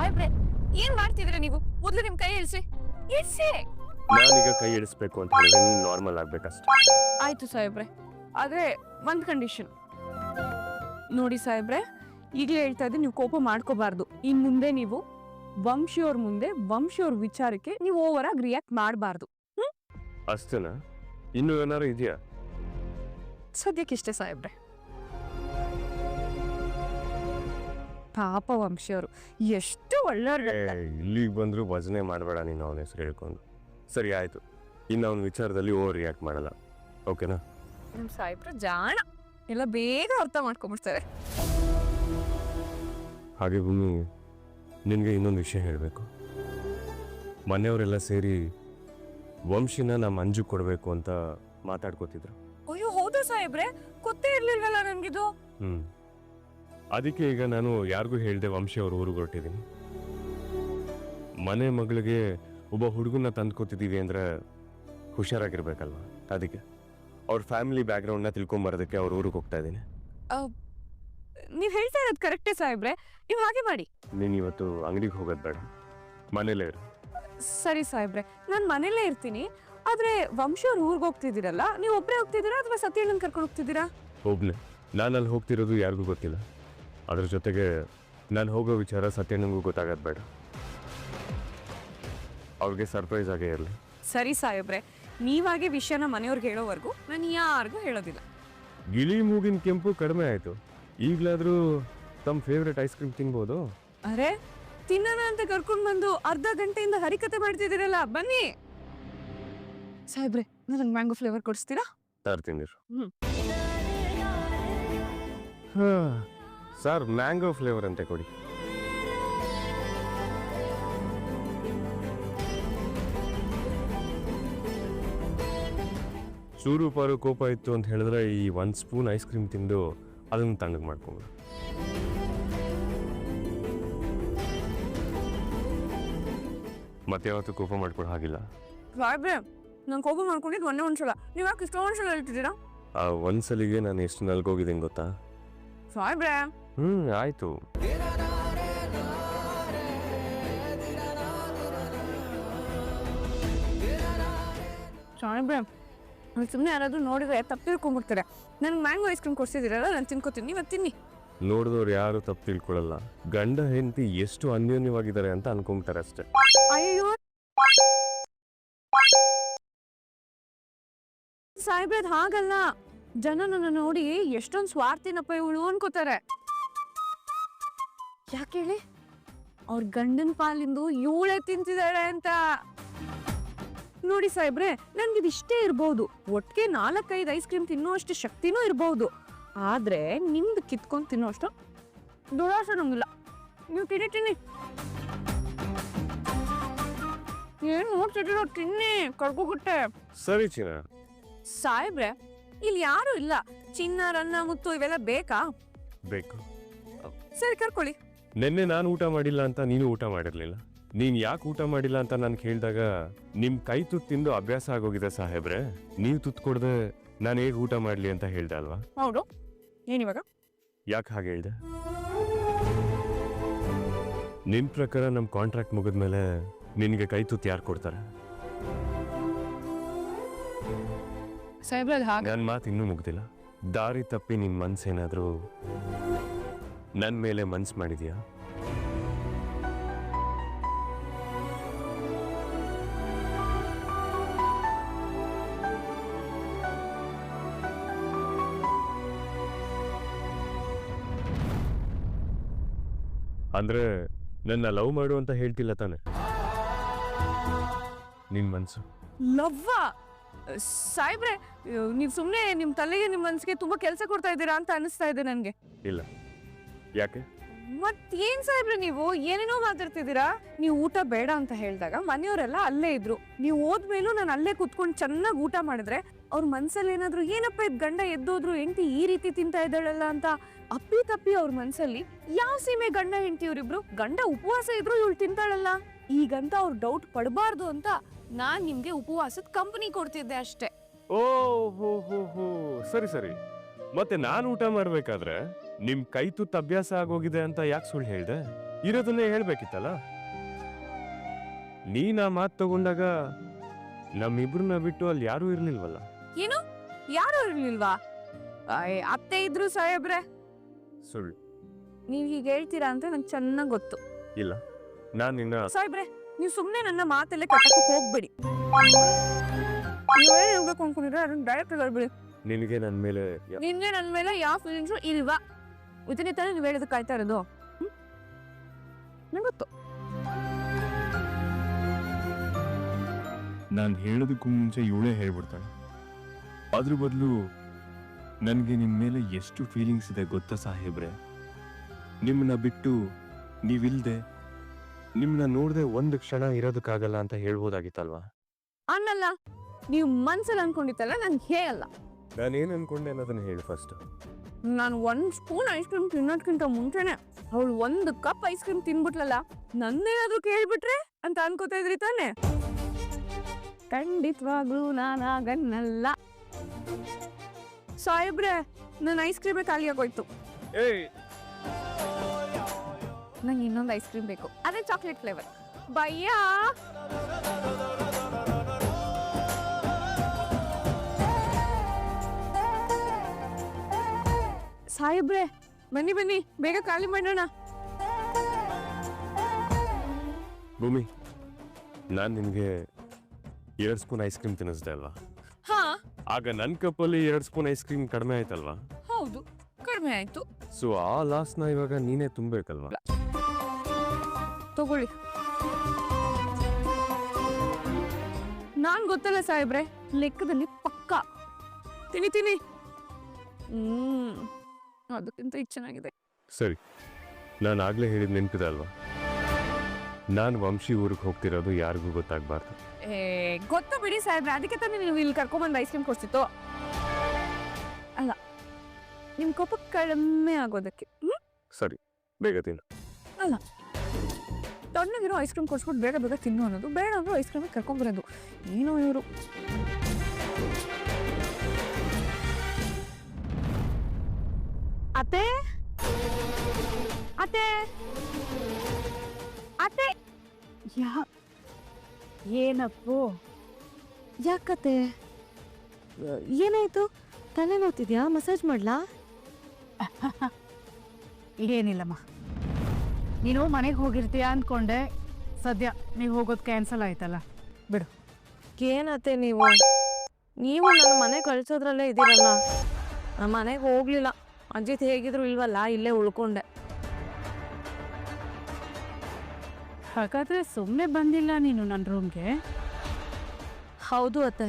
ಸಾಹೇಬ್ರೆ ಏನ್ ಮಾಡ್ತಿದ್ರ ನೀವು? ಮೊದ್ಲು ನಿಮ್ ಕೈ ಇಳಿಸಿ. ನಾನೀಗ ಕೈ ಇಳಿಸ್ಬೇಕು ಅಂತ ಹೇಳಿದ್ರೆ ನೀನ್ ನಾರ್ಮಲ್ ಆಗ್ಬೇಕಷ್ಟೆ. ಆಯ್ತು ಸಾಹೇಬ್ರೆ, ಆದ್ರೆ ಒಂದ್ ಕಂಡೀಷನ್. ನೋಡಿ ಸಾಹೇಬ್ರೆ, ಈಗಲೇ ಹೇಳ್ತಾ ಇದ್ದೀನಿ, ನೀವು ಕೋಪ ಮಾಡ್ಕೋಬಾರ್ದು. ಇನ್ ಮುಂದೆ ನೀವು ವಂಶಿಯವ್ರ ಮುಂದೆ ವಂಶಿಯವ್ರ ವಿಚಾರಕ್ಕೆ ನೀವು ಓವರ್ ಆಗಿ ರಿಯಾಕ್ಟ್ ಮಾಡಬಾರ್ದು. ಅಷ್ಟೇನಾ? ಇನ್ನು ಏನಾರು ಇದೆಯಾ? ಸದ್ಯಕ್ಕಿಷ್ಟೇ ಸಾಹೇಬ್ರೆ. ಪಾಪ ವಂಶಿಯವರು ಎಷ್ಟು ಒಳ್ಳೆಯವ್ರು. ಇಲ್ಲಿಗೆ ಬಂದ್ರು ಭಜನೆ ಮಾಡಬೇಡ ನೀನು ಅವನ ಹೆಸರು ಹೇಳ್ಕೊಂಡು. ಸರಿ ಆಯ್ತು, ಇನ್ನು ಅವನ ವಿಚಾರದಲ್ಲಿ ಓವರ್ ರಿಯಾಕ್ಟ್ ಮಾಡಲ್ಲ, ಓಕೆನಾ? ನಿಮ್ ಸಾಹೇಬ್ರು ಜಾಣ, ಎಲ್ಲ ಬೇಗ ಅರ್ಥ ಮಾಡ್ಕೊಂಡ್ಬಿಡ್ತಾರೆ. ಹಾಗೆ ಭೂಮಿ, ನಿನಗೆ ಇನ್ನೊಂದು ವಿಷಯ ಹೇಳಬೇಕು. ಮನೆಯವರೆಲ್ಲ ಸೇರಿ ವಂಶಿನ ನಮ್ಮ ಮಂಜು ಕೊಡಬೇಕು ಅಂತ ಮಾತಾಡ್ಕೋತಿದ್ರು. ಅಯ್ಯೋ ಹೌದಾ ಸಾಹೇಬ್ರೆ? ಗೊತ್ತೇ ಇರ್ಲಿಲ್ವಲ್ಲ ನನ್ಗಿದು. ಅದಕ್ಕೆ ಈಗ ನಾನು ಯಾರಿಗೂ ಹೇಳ್ದೆ ವಂಶಿ ಅವ್ರ ಊರಿಗೆ ಹೊರಟಿದ್ದೀನಿ. ಮನೆ ಮಗಳಿಗೆ ಒಬ್ಬ ಹುಡುಗನ ತಂದ್ಕೋತಿದ್ದೀವಿ ಅಂದ್ರೆ ಹುಷಾರಾಗಿರ್ಬೇಕಲ್ವಾ? ಅದಕ್ಕೆ ಅವ್ರ ಫ್ಯಾಮಿಲಿ ಬ್ಯಾಕ್ಗ್ರೌಂಡ್ನ ತಿಳ್ಕೊಂಬರೋದಕ್ಕೆ ಅವ್ರ ಊರಿಗೆ ಹೋಗ್ತಾ ಇದ್ದೀನಿ. ನೀವ್ ಹೇಳ್ತಾ ಇರೋದು ಕರೆಕ್ಟೇ ಸಾಹೇಬ್ರೆ, ನೀವು ಹಾಗೆ ಮಾಡಿ. ನೀನು ಇವತ್ತು ಅಂಗಡಿಗೆ ಹೋಗೋದು ಬೇಡ, ಮನೇಲೇ ಇರು. ಸರಿ ಸಾಹೇಬ್ರೆ, ನಾನು ಮನೇಲೇ ಇರ್ತೀನಿ. ಆದ್ರೆ ವಂಶಿಯವ್ರ ಊರಿಗೆ ಹೋಗ್ತಿದ್ದೀರಲ್ಲ, ನೀವು ಒಬ್ಬರೇ ಹೋಗ್ತಿದ್ದೀರಾ ಅಥವಾ ಸತ್ಯಣ್ಣನ್ ಕರ್ಕೊಂಡು ಹೋಗ್ತಿದ್ದೀರಾ? ಒಬ್ನೇ. ನಾನು ಅಲ್ಲಿ ಹೋಗ್ತಿರೋದು ಯಾರಿಗೂ ಗೊತ್ತಿಲ್ಲ. ಅದ್ರ ಜೊತೆಗೆ ನಾನು ಹೋಗೋ ವಿಚಾರ ಸತ್ಯಣ್ಣಂಗೂ ಗೊತ್ತಾಗೋದು ಬೇಡ. ಅವ್ರಿಗೆ ಸರ್ಪ್ರೈಸ್ ಆಗೇ ಇರಲಿ. ಸರಿ ಸಾಹೇಬ್ರೆ, ನೀವಾಗೆ ವಿಷಯನ ಮನೆಯವ್ರಿಗೆ ಹೇಳೋವರೆಗೂ ನಾನು ಯಾರಿಗೂ ಹೇಳೋದಿಲ್ಲ. ಗಿಳಿ ಮೂಗಿನ ಕೆಂಪು ಕಡಿಮೆ ಆಯ್ತು, ಈಗಲಾದ್ರೂ ತಮ್ಮ ಫೇವ್ರೆಟ್ ಐಸ್ ಕ್ರೀಮ್ ತಿನ್ಬೋದು. ಅರೆ, ತಿನ್ನೋಣ ಅಂತ ಕರ್ಕೊಂಡು ಬಂದು ಅರ್ಧ ಗಂಟೆಯಿಂದ ಹರಿಕತೆ ಮಾಡ್ತಿದ್ದೀರಲ್ಲ, ಬನ್ನಿ. ಸಾಹೇಬ್ರೆ, ನನಗೆ ಮ್ಯಾಂಗೋ ಫ್ಲೇವರ್ ಕೊಡಿಸ್ತೀರಾ? ತರ್ತೀನಿ. ಸರ್, ಮ್ಯಾಂಗೋ ಫ್ಲೇವರ್ ಅಂತೆ ಕೊಡಿ. ಚೂರು ಪಾರು ಕೋಪ ಇತ್ತು ಅಂತ ಹೇಳಿದ್ರೆ ಈ 1 ಸ್ಪೂನ್ ಐಸ್ ಕ್ರೀಮ್ ತಿಂದು ಅದನ್ನು ತಣ್ಣಗೆ ಮಾಡ್ಕೊಂಡು ಮತ್ತೆ ಯಾವತ್ತು ಕೋಪ ಮಾಡ್ಕೊಡೋ ಹಾಗಿಲ್ಲ. ಸಾಹೇಬ್ರೆ, ನಾನು ಕೋಪ ಮಾಡ್ಕೊಂಡಿದ್ದು ಒಂದ್ಸಲ, ನೀವು ಯಾಕೆ ಇಷ್ಟೊಂದ್ಸಲ ಹೇಳ್ತಿದ್ದೀರಾ? ಆ ಒಂದ್ಸಲಿಗೆ ನಾನು ಎಷ್ಟು ನಲ್ಗೋಗಿದ್ದೀನಿ ಗೊತ್ತಾ ಸಾಹೇಬ್ರೆ? ಆಯ್ತು. ಸಾಹೇಬ್ರೆ, ಸುಮ್ಮನೆ ಯಾರಾದ್ರೂ ನೋಡಿದ್ರೆ ತಪ್ಪು ತಿಳ್ಕೊಂಡ್ಬಿಡ್ತಾರೆ. ನನ್ಗೆ ಮ್ಯಾಂಗೋ ಐಸ್ ಕ್ರೀಮ್ ಕೊಡ್ಸಿದ್ದೀರಲ್ಲ, ನಾನು ತಿನ್ಕೋತೀನಿ, ನೀವು ತಿನ್ನಿ. ನೋಡಿದವ್ರು ಯಾರು ತಪ್ಪು ತಿಳ್ಕೊಳ್ಳಲ್ಲ. ಗಂಡ ಹೆಂಡತಿ ಎಷ್ಟು ಅನ್ಯೋನ್ಯವಾಗಿದ್ದಾರೆ ಅಂತ ಅನ್ಕೊಂತಾರೆ ಅಷ್ಟೇ. ಅಯ್ಯೋ ಸಾಹೇಬ್ರೆ, ಅದು ಹಾಗಲ್ಲ. ಜನ ನನ್ನ ನೋಡಿ ಎಷ್ಟೊಂದು ಸ್ವಾರ್ಥಿನಪ್ಪ ಇವಳು ಅನ್ಕೋತಾರೆ. ಯಾಕೆ ಹೇಳಿ? ಅವ್ರ ಗಂಡನ ಪಾಲಿಂದು ಇವಳೇ ತಿಂತಿದ್ದಾಳೆ ಅಂತ. ನೋಡಿ ಸಾಹೇಬ್ರೆ, ನನ್ಗಿದು ಇಷ್ಟೇ ಇರ್ಬಹುದು, ಒಟ್ಟಿಗೆ 4-5 ಐಸ್ ಕ್ರೀಮ್ ತಿನ್ನೋ ಅಷ್ಟು ಶಕ್ತಿನೂ ಇರ್ಬಹುದು. ಆದ್ರೆ ನಿಮ್ದು ಕಿತ್ಕೊಂಡು ತಿನ್ನೋ ಅಷ್ಟು ದುರಾಸೆ ನಮ್ಗಿಲ್ಲ. ನೀವು ತಿನ್ನಿ. ಏನ್ ನೋಡ್ತಿದ್ದೀರೋ, ತಿನ್ನಿ, ಕರ್ಕೋಗುಟ್ಟೆ. ಸರಿ ಚಿನ್ನ. ಸಾಹೇಬ್ರೆ, ಇಲ್ಲಿ ಯಾರು ಇಲ್ಲ. ಚಿನ್ನ, ರನ್ನ, ಮುತ್ತು ಇವೆಲ್ಲ ಬೇಕಾ? ಬೇಕು. ಸರಿ, ಕರ್ಕೊಳ್ಳಿ. ನಿನ್ನೆ ನಾನು ಊಟ ಮಾಡಿಲ್ಲ ಅಂತ ನೀನು ಊಟ ಮಾಡಿರ್ಲಿಲ್ಲ. ನೀನ್ ಯಾಕೆ ಊಟ ಮಾಡಿಲ್ಲ ಅಂತ ನಾನು ಕೇಳಿದಾಗ ನಿಮ್ ಕೈ ತುತ್ತು ತಿಂದು ಅಭ್ಯಾಸ ಆಗೋಗಿದೆ ಸಾಹೇಬ್ರೆ, ನೀವು ತುತ್ತು ಕೊಡದೆ ನಾನು ಹೇಗೆ ಊಟ ಮಾಡ್ಲಿ ಅಂತ ಹೇಳ್ದೆ ಅಲ್ವಾ? ಹೌದು. ಏನಿವಾಗ? ಯಾಕೆ ಹಾಗೆ ಹೇಳ್ದೆ? ನಿನ್ ಪ್ರಕಾರ ನಮ್ ಕಾಂಟ್ರಾಕ್ಟ್ ಮುಗಿದ್ಮೇಲೆ ನಿನ್ಗೆ ಕೈ ತುತ್ತು ಯಾರು ಕೊಡ್ತಾರೆ? ಸಾಹೇಬ್ರೆ, ನನ್ನ ಮಾತು ಇನ್ನೂ ಮುಗ್ದಿಲ್ಲ. ದಾರಿ ತಪ್ಪಿ ನಿನ್ ಮನ್ಸೇನಾದ್ರೂ ನನ್ನ ಮೇಲೆ ಮನ್ಸು ಮಾಡಿದ್ಯಾ? ಅಂದ್ರೆ ನನ್ನ ಲವ್ ಮಾಡು ಅಂತ ಹೇಳ್ತಿಲ್ಲ ತಾನೆ? ನಿನ್ ಮನ್ಸು ಲವ್ವಾ? ಸಾಹೇಬ್ರೆ, ನೀವು ಸುಮ್ಮನೆ ನಿಮ್ಮ ತಲೆಗೆ ನಿಮ್ಮ ಮನಸ್ಸಿಗೆ ತುಂಬಾ ಕೆಲಸ ಕೊಡ್ತಾ ಇದ್ದೀರಾ ಅಂತ ಅನಿಸ್ತಾ ಇದೆ ನನಗೆ. ಇಲ್ಲ. ಯಾಕೆ? ಮತ್ತೇನ್ ಸಾಹೇಬ್ರೆ, ನೀವು ಏನೇನೋ ಮಾತಾಡ್ತಿದ್ದೀರಾ? ನೀವು ಊಟ ಬೇಡ ಅಂತ ಹೇಳಿದಾಗ ಮನೆಯವರೆಲ್ಲ ಅಲ್ಲೇ ಇದ್ರು. ನೀವು ಹೋದ್ಮೇಲೂ ನಾನು ಅಲ್ಲೇ ಕುತ್ಕೊಂಡು ಚೆನ್ನಾಗಿ ಊಟ ಮಾಡಿದ್ರೆ ಅವ್ರ ಮನ್ಸಲ್ಲಿ ಏನಾದ್ರು, ಏನಪ್ಪ ಇದು ಗಂಡ ಎದ್ದೋದ್ರು ಹೆಂಡತಿ ಈ ರೀತಿ ತಿಂತಾ ಇದ್ದಾಳಲ್ಲ ಅಂತ ಅಪ್ಪಿ ತಪ್ಪಿ ಅವ್ರ ಮನ್ಸಲ್ಲಿ ಯಾವ ಸೀಮೆ ಗಂಡ ಹೆಂಡತಿ ಇವ್ರಿಬ್ರು, ಗಂಡ ಉಪವಾಸ ಇದ್ರು ಇವಳು ತಿಂತಾಳಲ್ಲ ಈಗಂತ ಅವ್ರು ಡೌಟ್ ಪಡಬಾರ್ದು ಅಂತ ನಾನ್ ನಿಮ್ಗೆ ಉಪವಾಸದ ಕಂಪನಿ ಕೊಡ್ತಿದ್ದೆ ಅಷ್ಟೇ. ಓ ಹೋ ಹೋ ಹೋ, ಸರಿ ಸರಿ. ಮತ್ತೆ ನಾನು ಊಟ ಮಾಡ್ಬೇಕಾದ್ರೆ ನಿಮ್ ಕೈ ತುತ್ತು ಅಭ್ಯಾಸ ಆಗೋಗಿದೆ ಅಂತ ಯಾಕೆ ಸುಳ್ಳು ಹೇಳ್ದೆ? ಇರೋದನ್ನೇ ಹೇಳ್ಬೇಕಿತ್ತಲ್ಲ. ನೀನ್ ಆ ಮಾತು ತಗೊಂಡಾಗ ನಮ್ಮಿಬ್ರನ್ನ ಬಿಟ್ಟು ಅಲ್ಲಿ ಯಾರೂ ಇರ್ಲಿಲ್ವಲ್ಲ. ಏನು ಯಾರು ಇರ್ಲಿಲ್ವಾ? ಅತ್ತೆ ಇದ್ರು ಸಾಹೇಬ್ರೆ. ಸುಳ್ಳು. ನೀವ್ ಹೀಗೆ ಹೇಳ್ತೀರಾ ಅಂತ ನಂಗೆ ಚೆನ್ನಾಗ್ ಗೊತ್ತು. ಇಲ್ಲ, ನಾನ್ ನಿನ್ನ ಸಾಹೇಬ್ರೆ, ನೀವು ಸುಮ್ನೆ ನನ್ನ ಮಾತೆಲ್ಲ ಕಟ್ಟಕ್ಕೆ ಹೋಗ್ಬೇಡಿ. ನೀವೇ ಹೇಳ್ಬೇಕು ಅನ್ಕೊಂಡಿದ್ರೆ ಅದನ್ನ ಡೈರೆಕ್ಟ್ ಹೇಳ್ಬಿಡಿ. ನಿನಗೆ ನನ್ನ ಮೇಲೆ ನಿನ್ಗೆ ನನ್ನ ಮೇಲೆ ಯಾವ ಫೀಲಿಂಗ್ಸು ಇಲ್ವಾ? ಇದನ್ನೇ ತಾನೇ ನೀವು ಹೇಳಿದ ಕಾಯ್ತಾ ಇರೋದು. ನಂಗೆ ಗೊತ್ತು. ನಾನು ಹೇಳೋದಕ್ಕೂ ಮುಂಚೆ ಇವಳೇ ಹೇಳ್ಬಿಡ್ತಾಳೆ. ಅದ್ರ ಬದಲು ನನಗೆ ನಿಮ್ಮ ಮೇಲೆ ಎಷ್ಟು ಫೀಲಿಂಗ್ಸ್ ಇದೆ ಗೊತ್ತಾ ಸಾಹೇಬ್ರೆ? ನಿಮ್ಮನ್ನ ಬಿಟ್ಟು ನೀವಿಲ್ದೆ, ನಿಮ್ಮನ್ನ ನೋಡದೆ ಒಂದು ಕ್ಷಣ ಇರೋದಕ್ಕಾಗಲ್ಲ ಅಂತ ಹೇಳ್ಬೋದಾಗಿತ್ತಲ್ವಾ? ಅನ್ನಲ್ಲ, ನೀವು ಮನ್ಸಲ್ಲಿ ಅನ್ಕೊಂಡಿತ್ತಲ್ಲ, ನಾನು ಹೇಳಲ್ಲ. ನಾನೇನು ಅನ್ಕೊಂಡೆ ಅನ್ನೋದನ್ನ ಹೇಳಿ ಫಸ್ಟ್. ನಾನು 1 ಸ್ಪೂನ್ ಐಸ್ ಕ್ರೀಮ್ ತಿನ್ನೋದ್ಕಿಂತ ಮುಂಚೆನೆ ಅವಳು 1 ಕಪ್ ಐಸ್ ಕ್ರೀಮ್ ತಿನ್ಬಿಟ್ಲಲ್ಲ, ನನ್ನೇನಾದ್ರೂ ಕೇಳ್ಬಿಟ್ರೆ ಅಂತ ಅನ್ಕೋತಾ ಇದ್ರಿ ತಾನೆ? ಖಂಡಿತವಾಗ್ಲೂ ನಾನಾಗನ್ನಲ್ಲ. ಸಾಹೇಬ್ರೆ, ನನ್ನ ಐಸ್ ಕ್ರೀಮೇ ಖಾಲಿ ಆಗೋಯ್ತು. ನಂಗೆ ಇನ್ನೊಂದು ಐಸ್ ಕ್ರೀಮ್ ಬೇಕು, ಅದೇ ಚಾಕ್ಲೇಟ್ ಫ್ಲೇವರ್. ಭಯ್ಯ, ಸಾಹೇಬ್ರೆ ಬನ್ನಿ ಬನ್ನಿ, ಬೇಗ ಖಾಲಿ ಮಾಡೋಣ. ಭೂಮಿ, ನಾನು ನಿನಗೆ 2 ಸ್ಪೂನ್ ಐಸ್ ಕ್ರೀಮ್ ತಿನ್ನಿಸ್ದೆ ಅಲ್ವಾ? ಹಾ, ಆಗ ನನ್ನ ಕಪ್ಪಲ್ಲಿ 2 ಸ್ಪೂನ್ ಐಸ್ ಕ್ರೀಮ್ ಕಡಿಮೆ ಆಯ್ತಲ್ವಾ? ಹೌದು, ಕಡಿಮೆ ಆಯ್ತು. ಸೊ ಆ ಲಾಸ್ನ ಇವಾಗ ನೀನೇ ತುಂಬಬೇಕಲ್ವಾ? ತಗೊಳ್ಳಿ. ನಾನ್ ಗೊತ್ತಲ್ಲ ಸಾಹೇಬ್ರೆ, ಲೆಕ್ಕದಲ್ಲಿ ಪಕ್ಕ ತಿನ್ನಿ. ಅದಕ್ಕಿಂತ ಇದು ಚೆನ್ನಾಗಿದೆ. ಸರಿ, ನಾನು ಆಗ್ಲೇ ಹೇಳಿದ್ ನೆನಪಿದೆ ಅಲ್ವಾ? ನಾನು ವಂಶಿ ಊರಿಗೆ ಹೋಗ್ತಿರೋದು ಯಾರಿಗೂ ಗೊತ್ತಾಗ್ಬಾರ್ದು. ಗೊತ್ತು ಬಿಡಿ ಸಾಹೇಬ್ರೆ, ಅದಕ್ಕೆ ತಾನೇ ನೀವು ಇಲ್ಲಿ ಕರ್ಕೊಂಬಂದು ಐಸ್ ಕ್ರೀಮ್ ಕೊಡ್ಸಿತ್ತು ಅಲ್ಲ, ನಿಮ್ ಕೋಪ ಕಡಿಮೆ ಆಗೋದಕ್ಕೆ. ಸರಿ, ಬೇಗ ತಿನ್ನು. ಅಲ್ಲ, ತಣ್ಣಗಿರೋ ಐಸ್ ಕ್ರೀಮ್ ಕೊಡ್ಸ್ಬಿಟ್ಟು ಬೇಗ ಬೇಗ ತಿನ್ನು ಅನ್ನೋದು, ಬೇಡ ಅಂದ್ರೂ ಐಸ್ ಕ್ರೀಮಿಗೆ ಕರ್ಕೊಂಬರೋದು. ಏನೋ ಇವರು. ಅತ್ತೆ ಅತ್ತೆ ಅತ್ತೆ, ಏನಪ್ಪು? ಯಾಕತ್ತೆ, ಏನಾಯ್ತು? ತಲೆ ನೋಡ್ತಿದ್ಯಾ? ಮಸಾಜ್ ಮಾಡ್ಲಾ? ಏನಿಲ್ಲಮ್ಮ, ನೀನು ಮನೆಗೆ ಹೋಗಿರ್ತೀಯ ಅಂದ್ಕೊಂಡೆ. ಸದ್ಯ ನೀವು ಹೋಗೋದು ಕ್ಯಾನ್ಸಲ್ ಆಯ್ತಲ್ಲ, ಬಿಡು. ಏನತ್ತೆ ನೀವು ನನ್ನ ಮನೆ ಕಳ್ಸೋದ್ರಲ್ಲೇ ಇದ್ದೀರಲ್ಲ. ನಮ್ಮ ಮನೆಗೆ ಹೋಗ್ಲಿಲ್ಲ. ಅಜ್ಜಿತ್ ಹೇಗಿದ್ರು ಇಲ್ವಲ್ಲ, ಇಲ್ಲೇ ಉಳ್ಕೊಂಡೆ. ಹಾಗಾದ್ರೆ ಸುಮ್ಮನೆ ಬಂದಿಲ್ಲ ನೀನು ನನ್ನ ರೂಮ್ಗೆ? ಹೌದು ಅತ್ತೆ,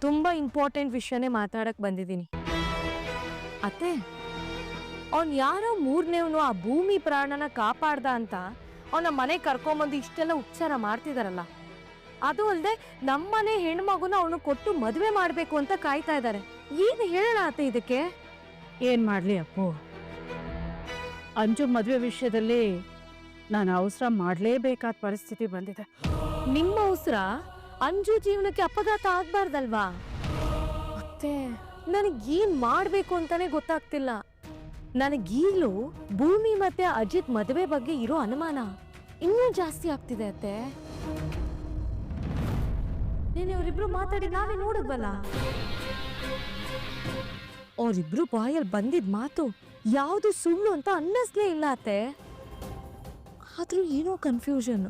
ತುಂಬ ಇಂಪಾರ್ಟೆಂಟ್ ವಿಷಯನೇ ಮಾತಾಡಕ್ಕೆ ಬಂದಿದ್ದೀನಿ. ಅತ್ತೆ, ಅವ್ನು ಯಾರೋ 3ನೇವನು ಆ ಭೂಮಿ ಪ್ರಾಣನ ಕಾಪಾಡ್ದ ಅಂತ ಅವನ ಮನೆ ಕರ್ಕೊಂಬಂದು ಇಷ್ಟೆಲ್ಲ ಉಪಚಾರ ಮಾಡ್ತಿದಾರಲ್ಲ. ಅದು ಅಲ್ಲದೆ ನಮ್ಮನೆ ಹೆಣ್ಮಗುನ ಅವನು ಕೊಟ್ಟು ಮದುವೆ ಮಾಡಬೇಕು ಅಂತ ಕಾಯ್ತಾ ಇದ್ದಾರೆ. ಏನು ಹೇಳೋಣ ಅತ್ತೆ ಇದಕ್ಕೆ? ಏನು ಮಾಡಲಿ ಅಪ್ಪು, ಅಂಜು ಮದುವೆ ವಿಷಯದಲ್ಲಿ ನಾನು ಅವಸರ ಮಾಡಲೇಬೇಕಾದ ಪರಿಸ್ಥಿತಿ ಬಂದಿದೆ. ನಿಮ್ಮ ಅವಸರ ಅಂಜು ಜೀವನಕ್ಕೆ ಅಪಘಾತ ಆಗ್ಬಾರ್ದಲ್ವಾ? ಮತ್ತೆ ನನಗೇನ್ ಮಾಡ್ಬೇಕು ಅಂತಾನೆ ಗೊತ್ತಾಗ್ತಿಲ್ಲ. ನನಗೀಗಲೂ ಭೂಮಿ ಮತ್ತೆ ಅಜಿತ್ ಮದುವೆ ಬಗ್ಗೆ ಇರೋ ಅನುಮಾನ ಇನ್ನೂ ಜಾಸ್ತಿ ಆಗ್ತಿದೆ ಅತ್ತೆ. ನೀನು ಅವರಿಬ್ರು ಮಾತಾಡಿ ನಾವೇ ನೋಡಿದ್ವಲ್ಲ, ಅವರಿಬ್ರು ಬಾಯಲ್ಲಿ ಬಂದಿದ್ ಮಾತು ಯಾವುದು ಸುಳ್ಳು ಅಂತ ಅನ್ನಿಸ್ಲೇ ಇಲ್ಲ ಅತ್ತೆ. ಆದ್ರೂ ಏನೋ ಕನ್ಫ್ಯೂಷನ್.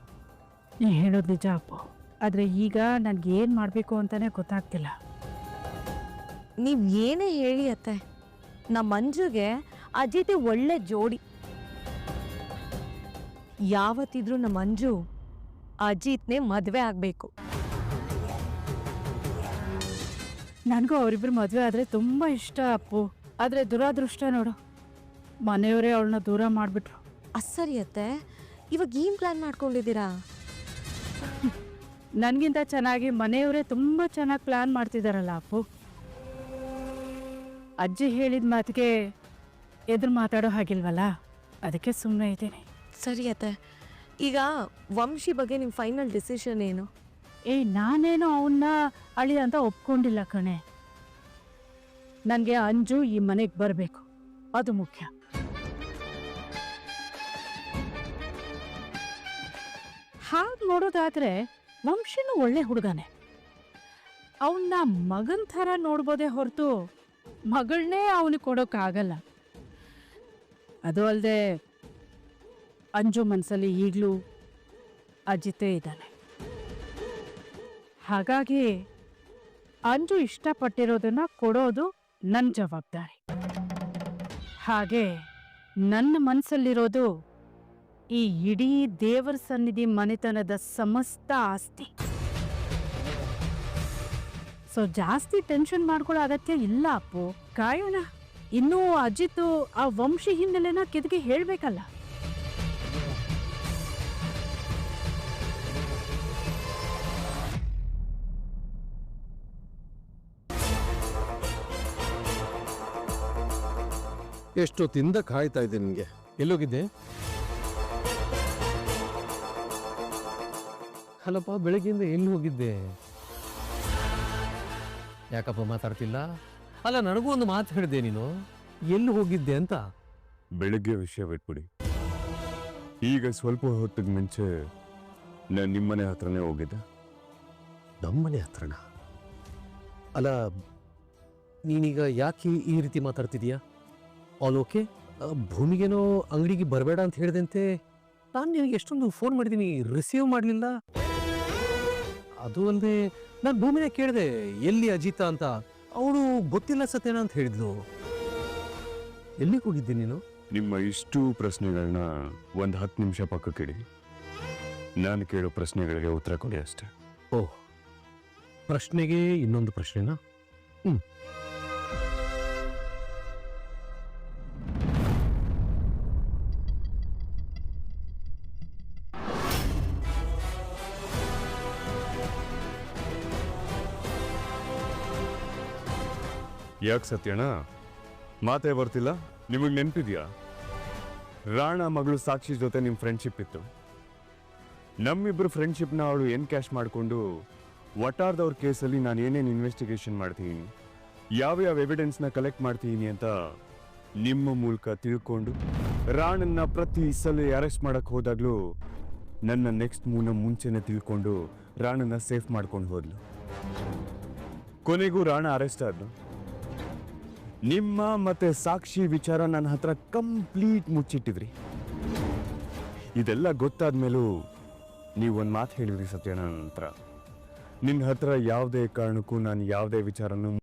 ನೀ ಹೇಳೋದು ನಿಜ ಅಪ್ಪು, ಆದರೆ ಈಗ ನನಗೆ ಏನು ಮಾಡಬೇಕು ಅಂತಾನೆ ಗೊತ್ತಾಗ್ತಿಲ್ಲ. ನೀವ್ ಏನೇ ಹೇಳಿ ಅತ್ತೆ, ನಮ್ಮ ಮಂಜುಗೆ ಅಜಿತ್ ಒಳ್ಳೆ ಜೋಡಿ. ಯಾವತ್ತಿದ್ರು ನಮ್ಮ ಮಂಜು ಅಜಿತ್ನೇ ಮದುವೆ ಆಗ್ಬೇಕು. ನನಗೂ ಅವರಿಬ್ಬರು ಮದುವೆ ಆದರೆ ತುಂಬ ಇಷ್ಟ ಅಪ್ಪು. ಆದರೆ ದುರಾದೃಷ್ಟ ನೋಡು, ಮನೆಯವರೇ ಅವಳನ್ನ ದೂರ ಮಾಡಿಬಿಟ್ರು. ಅಸರಿ ಅತ್ತೆ, ಇವಾಗ ಏನ್ ಪ್ಲಾನ್ ಮಾಡ್ಕೊಂಡಿದ್ದೀರಾ? ನನಗಿಂತ ಚೆನ್ನಾಗಿ ಮನೆಯವರೇ ತುಂಬ ಚೆನ್ನಾಗಿ ಪ್ಲಾನ್ ಮಾಡ್ತಿದ್ದಾರಲ್ಲ ಅಪ್ಪು. ಅಜ್ಜಿ ಹೇಳಿದ ಮಾತಿಗೆ ಎದುರು ಮಾತಾಡೋ ಹಾಗಿಲ್ವಲ್ಲ, ಅದಕ್ಕೆ ಸುಮ್ಮನೆ ಇದ್ದೀನಿ. ಸರಿ ಅತ್ತೆ, ಈಗ ವಂಶಿ ಬಗ್ಗೆ ನಿಮ್ಮ ಫೈನಲ್ ಡಿಸಿಷನ್ ಏನು? ನಾನೇನೋ ಅವನ್ನ ಅಳಿ ಅಂತ ಒಪ್ಕೊಂಡಿಲ್ಲ ಕಣೆ. ನನಗೆ ಅಂಜು ಈ ಮನೆಗೆ ಬರಬೇಕು, ಅದು ಮುಖ್ಯ. ಹಾಗೆ ನೋಡೋದಾದ್ರೆ ವಂಶಿನೂ ಒಳ್ಳೆ ಹುಡುಗನೇ. ಅವನ್ನ ಮಗನ್ ಥರ ನೋಡ್ಬೋದೇ ಹೊರತು ಮಗಳನ್ನೇ ಅವನಿಗೆ ಕೊಡೋಕ್ಕಾಗಲ್ಲ. ಅದು ಅಲ್ಲದೆ ಅಂಜು ಮನಸ್ಸಲ್ಲಿ ಈಗಲೂ ಅಜಿತೇ ಇದ್ದಾನೆ. ಹಾಗಾಗಿ ಅಂಜು ಇಷ್ಟಪಟ್ಟಿರೋದನ್ನ ಕೊಡೋದು ನನ್ನ ಜವಾಬ್ದಾರಿ. ಹಾಗೆ ನನ್ನ ಮನಸ್ಸಲ್ಲಿರೋದು ಈ ಇಡೀ ದೇವರ ಸನ್ನಿಧಿ ಮನೆತನದ ಸಮಸ್ತ ಆಸ್ತಿ. ಸೊ ಜಾಸ್ತಿ ಟೆನ್ಷನ್ ಮಾಡ್ಕೊಳ್ಳೋ ಅಗತ್ಯ ಇಲ್ಲ ಅಪ್ಪು. ಕಾಯೋಣ. ಇನ್ನೂ ಅಜಿತ್ ಆ ವಂಶಿ ಹಿನ್ನೆಲೆನ ಕೆದಕಿ ಹೇಳ್ಬೇಕಲ್ಲ. ಎಷ್ಟೊತ್ತಿಂದ ಕಾಯ್ತಾ ಇದ್ದೆ ನಿನಗೆ. ಎಲ್ಲೋಗಿದ್ದೆ? ಅಲ್ಲಪ್ಪ, ಬೆಳಗ್ಗೆಯಿಂದ ಎಲ್ಲಿ ಹೋಗಿದ್ದೆ? ಯಾಕಪ್ಪ ಮಾತಾಡ್ತಿಲ್ಲ? ಅಲ್ಲ, ನನಗೂ ಒಂದು ಮಾತು ಹೇಳಿದೆ, ನೀನು ಎಲ್ಲಿ ಹೋಗಿದ್ದೆ ಅಂತ. ಬೆಳಗ್ಗೆ ವಿಷಯ ಬಿಟ್ಬಿಡಿ. ಈಗ ಸ್ವಲ್ಪ ಹೊತ್ತಿಗೆ ಮುಂಚೆ ನಾನು ನಿಮ್ಮನೆ ಹತ್ರನೇ ಹೋಗಿದ್ದೆ. ನಮ್ಮನೆ ಹತ್ರನ? ಅಲ್ಲ, ನೀನೀಗ ಯಾಕೆ ಈ ರೀತಿ ಮಾತಾಡ್ತಿದೀಯಾ? All okay? ಭೂಮಿಗೇನೋ ಅಂಗಡಿಗೆ ಬರಬೇಡ ಅಂತ ಹೇಳಿದಂತೆ ನಾನು ನಿನಗೆ ಎಷ್ಟೊಂದು ಫೋನ್ ಮಾಡಿದ್ದೀನಿ, ರಿಸೀವ್ ಮಾಡಲಿಲ್ಲ. ಅದು ಅಲ್ಲದೆ ನಾನು ಭೂಮಿನ ಕೇಳಿದೆ ಎಲ್ಲಿ ಅಜಿತ ಅಂತ. ಅವಳು ಗೊತ್ತಿಲ್ಲ ಸತ್ಯನ ಅಂತ ಹೇಳಿದ್ಲು. ಎಲ್ಲಿಗೆ ಹೋಗಿದ್ದೆ ನೀನು? ನಿಮ್ಮ ಇಷ್ಟು ಪ್ರಶ್ನೆಗಳನ್ನ ಒಂದು 10 ನಿಮಿಷ ಪಕ್ಕಕ್ಕಿಡಿ. ನಾನು ಕೇಳೋ ಪ್ರಶ್ನೆಗಳಿಗೆ ಉತ್ತರ ಕೊಡಿ ಅಷ್ಟೆ. ಓಹ್, ಪ್ರಶ್ನೆಗೆ ಇನ್ನೊಂದು ಪ್ರಶ್ನೆನಾ? ಯಾಕೆ ಸತ್ಯಣ್ಣ ಮಾತೇ ಬರ್ತಿಲ್ಲ? ನಿಮಗೆ ನೆನಪಿದ್ಯಾ? ರಾಣ ಮಗಳು ಸಾಕ್ಷಿ ಜೊತೆ ನಿಮ್ಮ ಫ್ರೆಂಡ್ಶಿಪ್ ಇತ್ತು. ನಮ್ಮಿಬ್ಬರು ಫ್ರೆಂಡ್ಶಿಪ್ನ ಅವಳು ಕ್ಯಾಶ್ ಮಾಡಿಕೊಂಡು ವಟಾರ್ದವ್ರ ಕೇಸಲ್ಲಿ ನಾನು ಏನೇನು ಇನ್ವೆಸ್ಟಿಗೇಷನ್ ಮಾಡ್ತೀನಿ, ಯಾವ್ಯಾವ ಎವಿಡೆನ್ಸ್ನ ಕಲೆಕ್ಟ್ ಮಾಡ್ತೀನಿ ಅಂತ ನಿಮ್ಮ ಮೂಲಕ ತಿಳ್ಕೊಂಡು ರಾಣನ್ನ ಪ್ರತಿ ಸಲ ಅರೆಸ್ಟ್ ಮಾಡಕ್ಕೆ ಹೋದಾಗಲೂ ನನ್ನ ನೆಕ್ಸ್ಟ್ ಮೂವ್ನ ಮುಂಚೆನೆ ತಿಳ್ಕೊಂಡು ರಾಣನ್ನ ಸೇಫ್ ಮಾಡ್ಕೊಂಡು ಹೋದ್ಲು. ಕೊನೆಗೂ ರಾಣ ಅರೆಸ್ಟ್ ಆದ್ಲು. ನಿಮ್ಮ ಮತ್ತೆ ಸಾಕ್ಷಿ ವಿಚಾರ ನನ್ನ ಹತ್ರ ಕಂಪ್ಲೀಟ್ ಮುಚ್ಚಿಟ್ಟಿದ್ರಿ. ಇದೆಲ್ಲ ಗೊತ್ತಾದ್ಮೇಲೂ ನೀವೊಂದು ಮಾತು ಹೇಳಿದ್ರಿ ಸತ್ಯ ನನ್ನ ಹತ್ರ. ನಿನ್ನ ಹತ್ರ ಯಾವುದೇ ಕಾರಣಕ್ಕೂ ನಾನು ಯಾವುದೇ ವಿಚಾರನೂ